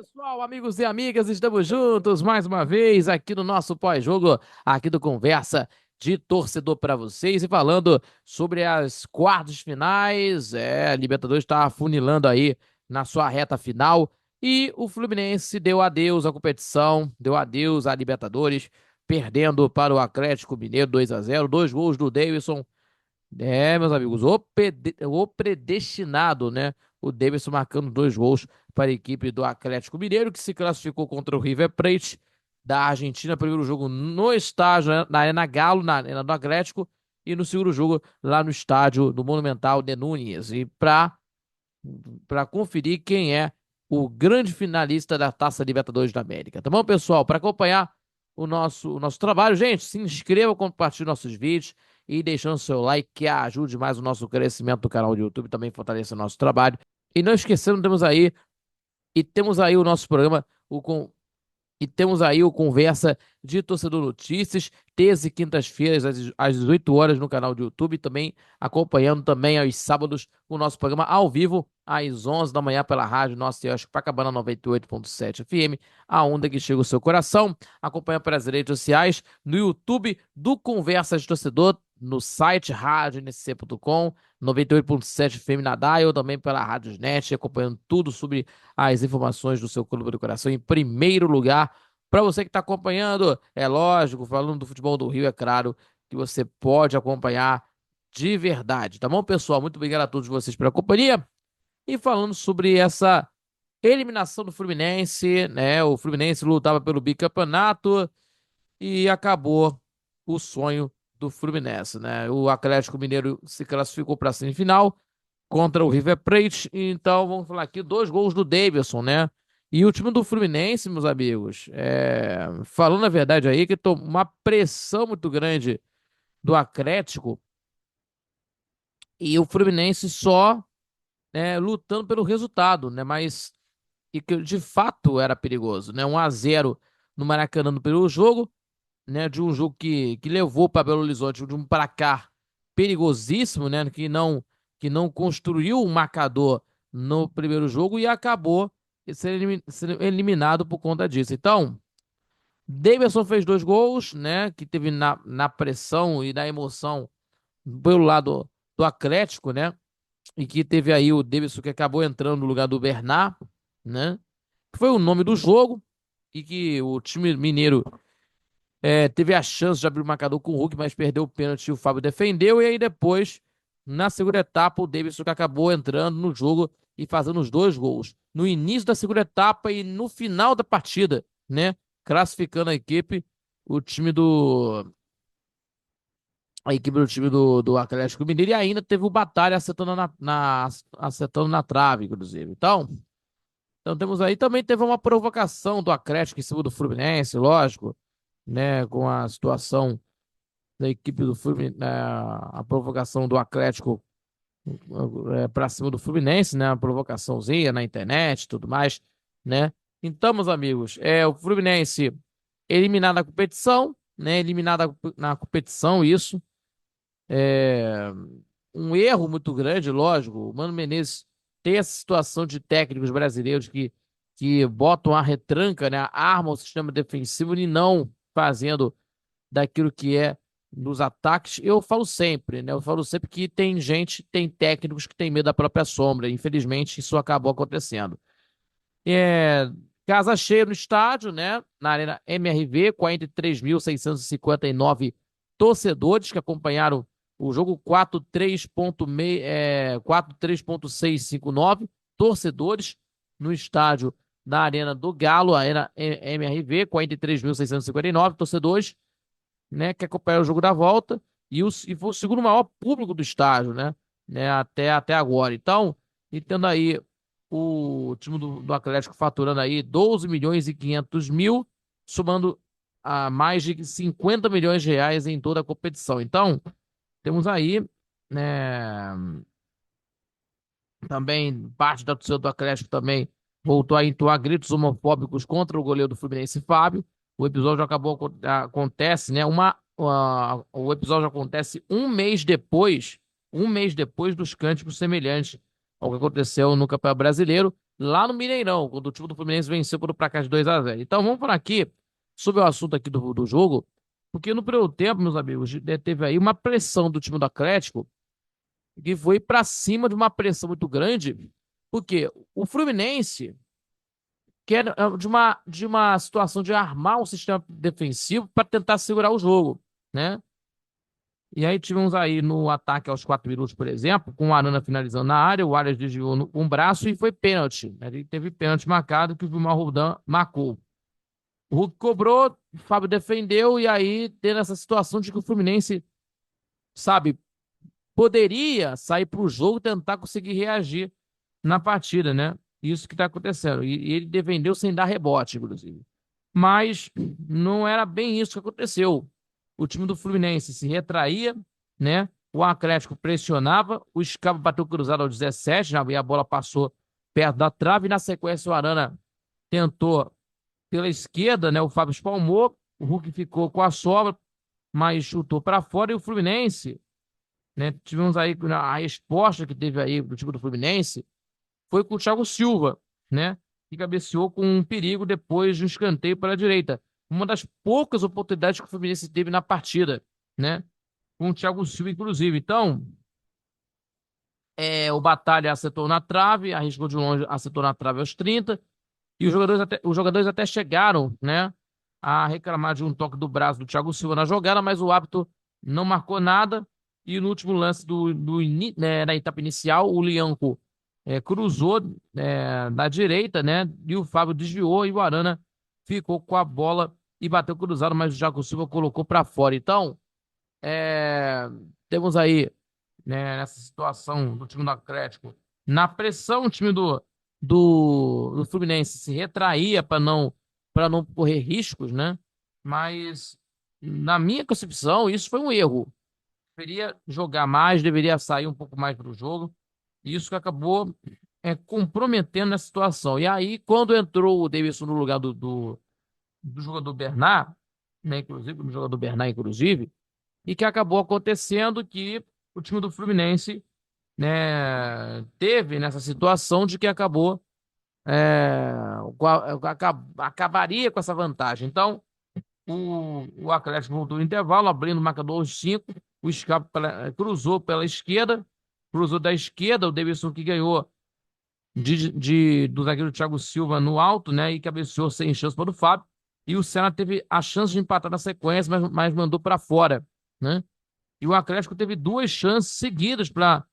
Pessoal, amigos e amigas, estamos juntos mais uma vez aqui no nosso pós-jogo, aqui do Conversa de Torcedor para vocês e falando sobre as quartas de finais. A Libertadores está afunilando aí na sua reta final e o Fluminense deu adeus à competição, deu adeus à Libertadores, perdendo para o Atlético Mineiro 2-0, dois gols do Davidson. Meus amigos, o predestinado, né? O Davidson marcando dois gols para a equipe do Atlético Mineiro, que se classificou contra o River Plate da Argentina. Primeiro jogo no estádio, né, na Arena Galo, na Arena do Atlético, e no segundo jogo lá no estádio do Monumental de Núñez. E para conferir quem é o grande finalista da Taça Libertadores da América. Tá bom, pessoal? Para acompanhar o nosso trabalho, gente, se inscreva, compartilhe nossos vídeos e deixando seu like, que ajude mais o nosso crescimento do canal do YouTube, também fortalece o nosso trabalho. E não esquecendo, temos aí o nosso programa, e temos aí o Conversa de Torcedor Notícias, terça e quintas-feiras, às 18 horas, no canal do YouTube, também acompanhando também aos sábados o nosso programa ao vivo, às 11 da manhã, pela rádio Nossa Senhora Copacabana 98.7 FM, a onda que chega ao seu coração. Acompanha pelas redes sociais, no YouTube do Conversa de Torcedor, no site radionc.com, 98.7 FM na Dial, também pela Rádiosnet, acompanhando tudo sobre as informações do seu clube do coração em primeiro lugar. Para você que está acompanhando, é lógico, falando do futebol do Rio, é claro que você pode acompanhar de verdade, tá bom, pessoal? Muito obrigado a todos vocês pela companhia. E falando sobre essa eliminação do Fluminense, né? O Fluminense lutava pelo bicampeonato e acabou o sonho do Fluminense, né? O Atlético Mineiro se classificou para a semifinal contra o River Plate. Então, vamos falar aqui, dois gols do Davidson, né? E o time do Fluminense, meus amigos, falando a verdade aí, que tomou uma pressão muito grande do Atlético e o Fluminense só, né, lutando pelo resultado, né? Mas e que de fato era perigoso, né? 1-0 no Maracanã no primeiro jogo, né? De um jogo que levou para Belo Horizonte de um placar perigosíssimo, né? Que não construiu um marcador no primeiro jogo e acabou sendo eliminado por conta disso. Então, Davidson fez dois gols, né? Que teve na pressão e na emoção pelo lado do Atlético, né? E que teve aí o Davidson que acabou entrando no lugar do Bernard, né? Que foi o nome do jogo e que o time mineiro teve a chance de abrir o marcador com o Hulk, mas perdeu o pênalti e o Fábio defendeu. E aí depois, na segunda etapa, o Davidson que acabou entrando no jogo e fazendo os dois gols. No início da segunda etapa e no final da partida, né? Classificando o time do, a equipe do time do Atlético Mineiro e ainda teve o Batalha acertando na trave, inclusive. Então temos aí, também teve uma provocação do Atlético em cima do Fluminense, lógico, né? Com a situação da equipe do Fluminense, a provocação do Atlético para cima do Fluminense, né? Uma provocaçãozinha na internet e tudo mais, né? Então, meus amigos, o Fluminense eliminado na competição, né? Eliminado na competição, isso. É um erro muito grande, lógico. O Mano Menezes tem essa situação de técnicos brasileiros que botam a retranca, né? Armam o sistema defensivo e não fazendo daquilo que é nos ataques. Eu falo sempre, né? Eu falo sempre que tem técnicos que tem medo da própria sombra. Infelizmente, isso acabou acontecendo. É, casa cheia no estádio, né? Na Arena MRV, 43.659 torcedores que acompanharam o jogo 43.659 torcedores no estádio da Arena do Galo, a Arena MRV, 43.659 torcedores, né, que acompanharam o jogo da volta e foi o segundo maior público do estádio, né, até agora. Então, e tendo aí o time do Atlético faturando aí 12 milhões e 500 mil, somando a mais de 50 milhões de reais em toda a competição. Então, temos aí, né, também parte da torcida do Atlético também voltou a entoar gritos homofóbicos contra o goleiro do Fluminense, Fábio. O episódio acontece, né? O episódio acontece um mês depois dos cânticos semelhantes ao que aconteceu no Campeonato Brasileiro. lá no Mineirão, quando o time do Fluminense venceu por placar de 2-0. Então vamos falar aqui sobre o assunto aqui do jogo, porque no primeiro tempo, meus amigos, teve aí uma pressão do time do Atlético que foi para cima de uma pressão muito grande, porque o Fluminense quer de uma situação de armar um sistema defensivo para tentar segurar o jogo, né? E aí tivemos aí no ataque aos 4 minutos, por exemplo, com o Arana finalizando na área, o Arias desviou com o braço e foi pênalti. Ele teve pênalti marcado que o Vilmar Roldan marcou. O Hulk cobrou, o Fábio defendeu e aí tendo essa situação de que o Fluminense, sabe, poderia sair para o jogo e tentar conseguir reagir na partida, né? Isso que está acontecendo. E ele defendeu sem dar rebote, inclusive. Mas não era bem isso que aconteceu. O time do Fluminense se retraía, né? O Atlético pressionava, o Scarpa bateu cruzado aos 17, né? E a bola passou perto da trave. E na sequência, o Arana tentou pela esquerda, né? O Fábio espalmou, o Hulk ficou com a sobra, mas chutou para fora. E o Fluminense, né? Tivemos aí a resposta que teve aí do time do Fluminense foi com o Thiago Silva, né? Que cabeceou com um perigo depois de um escanteio para a direita. Uma das poucas oportunidades que o Fluminense teve na partida, né? Com o Thiago Silva, inclusive. Então, o Batalha acertou na trave, arriscou de longe, acertou na trave aos 30. E os jogadores até chegaram, né? A reclamar de um toque do braço do Thiago Silva na jogada, mas o árbitro não marcou nada. E no último lance na etapa inicial, o Lianco cruzou na direita, né? E o Fábio desviou e o Arana ficou com a bola e bateu cruzado, mas o Thiago Silva colocou para fora. Então, é, temos aí, né, nessa situação do time do Atlético, na pressão, o time do Fluminense se retraía para não correr riscos, né? Mas, na minha concepção, isso foi um erro. Deveria jogar mais, deveria sair um pouco mais do jogo. Isso que acabou comprometendo essa situação. E aí, quando entrou o Davidson no lugar do jogador Bernard, né, inclusive, do jogador Bernard, inclusive, e que acabou acontecendo que o time do Fluminense, né, teve nessa situação de que é, acabaria com essa vantagem. Então, o Atlético voltou no intervalo, abrindo o marcador aos 5. O Scarpa cruzou pela esquerda, cruzou da esquerda, o Davidson que ganhou do zagueiro Thiago Silva no alto, né? E cabeceou sem chance para o Fábio. E o Senna teve a chance de empatar na sequência, mas mandou para fora, né? E o Atlético teve duas chances seguidas para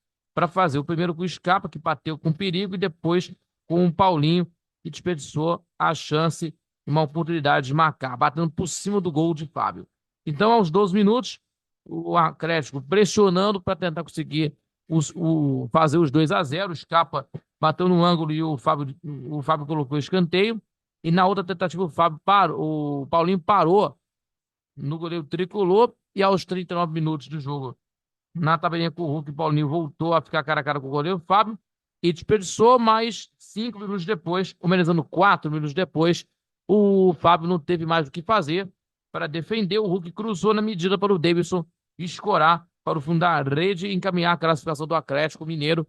fazer. O primeiro com o Scarpa, que bateu com perigo, e depois com o Paulinho, que desperdiçou a chance e uma oportunidade de marcar, batendo por cima do gol de Fábio. Então, aos 12 minutos, o Atlético pressionando para tentar conseguir fazer os 2-0. O Scarpa bateu no ângulo e o Fábio colocou o escanteio. E na outra tentativa, o Paulinho parou no goleiro tricolor. E aos 39 minutos do jogo, na tabelinha com o Hulk, o Paulinho voltou a ficar cara a cara com o goleiro Fábio e desperdiçou, mas 5 minutos depois, ou menos 4 minutos depois, o Fábio não teve mais o que fazer para defender. O Hulk cruzou na medida para o Davidson escorar para o fundo da rede e encaminhar a classificação do Atlético Mineiro.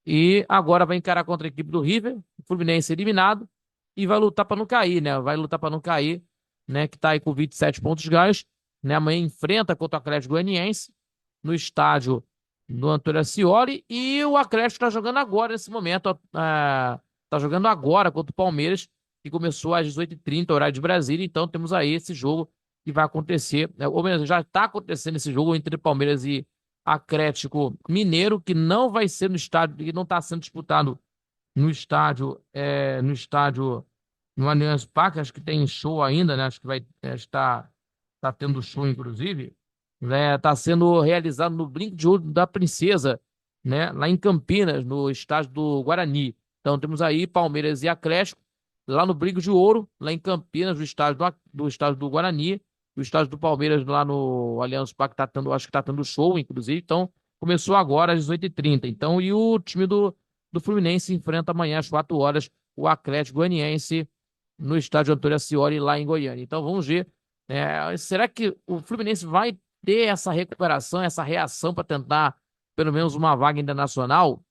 E agora vai encarar contra a equipe do River, o Fluminense eliminado, e vai lutar para não cair, né? Vai lutar para não cair, né? Que está aí com 27 pontos ganhos, né? Amanhã enfrenta contra o Atlético Goianiense no estádio do Antônio Ascioli, e o Atlético está jogando agora, nesse momento, está jogando agora contra o Palmeiras, que começou às 18h30, horário de Brasília. Então temos aí esse jogo que vai acontecer, ou melhor, já está acontecendo esse jogo entre Palmeiras e Atlético Mineiro, que não vai ser no estádio, que não está sendo disputado no Allianz Parque. Acho que tem show ainda, né? Acho que vai estar tá tendo show, inclusive, né? Tá sendo realizado no Brinco de Ouro da Princesa, né? Lá em Campinas, no estádio do Guarani. Então temos aí Palmeiras e Atlético lá no Brinco de Ouro, lá em Campinas, do estádio do Guarani. O estádio do Palmeiras lá no Allianz Parque acho que tá tendo show, inclusive. Então começou agora às 18h30. Então, e o time do Fluminense enfrenta amanhã às 4 horas o Atlético Goianiense no estádio Antônio Ascioli, lá em Goiânia. Então vamos ver. Será que o Fluminense vai ter essa recuperação, essa reação para tentar pelo menos uma vaga internacional?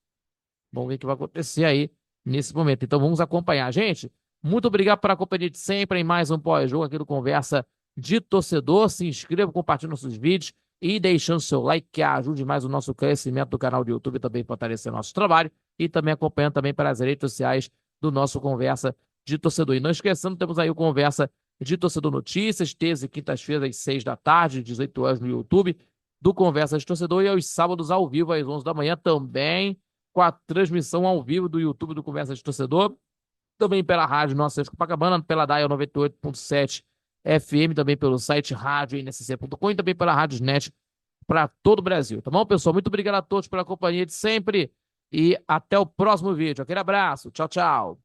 Vamos ver o que vai acontecer aí nesse momento. Então vamos acompanhar. Gente, muito obrigado pela companhia de sempre em mais um pós-jogo aqui do Conversa de Torcedor. Se inscreva, compartilhe nossos vídeos e deixando seu like, que ajude mais o nosso crescimento do canal do YouTube também para fortalecer nosso trabalho e também acompanhando também pelas redes sociais do nosso Conversa de Torcedor. E não esquecendo, temos aí o Conversa de Torcedor Notícias, terças e quintas-feiras às 6 da tarde, 18 horas no YouTube do Conversa de Torcedor e aos sábados ao vivo às 11 da manhã também com a transmissão ao vivo do YouTube do Conversa de Torcedor, também pela rádio Nossa Senhora de Copacabana, pela DAIA 98.7 FM, também pelo site rádio nsc.com e também pela Rádios Net para todo o Brasil. Tá bom, pessoal? Muito obrigado a todos pela companhia de sempre e até o próximo vídeo. Aquele abraço. Tchau, tchau.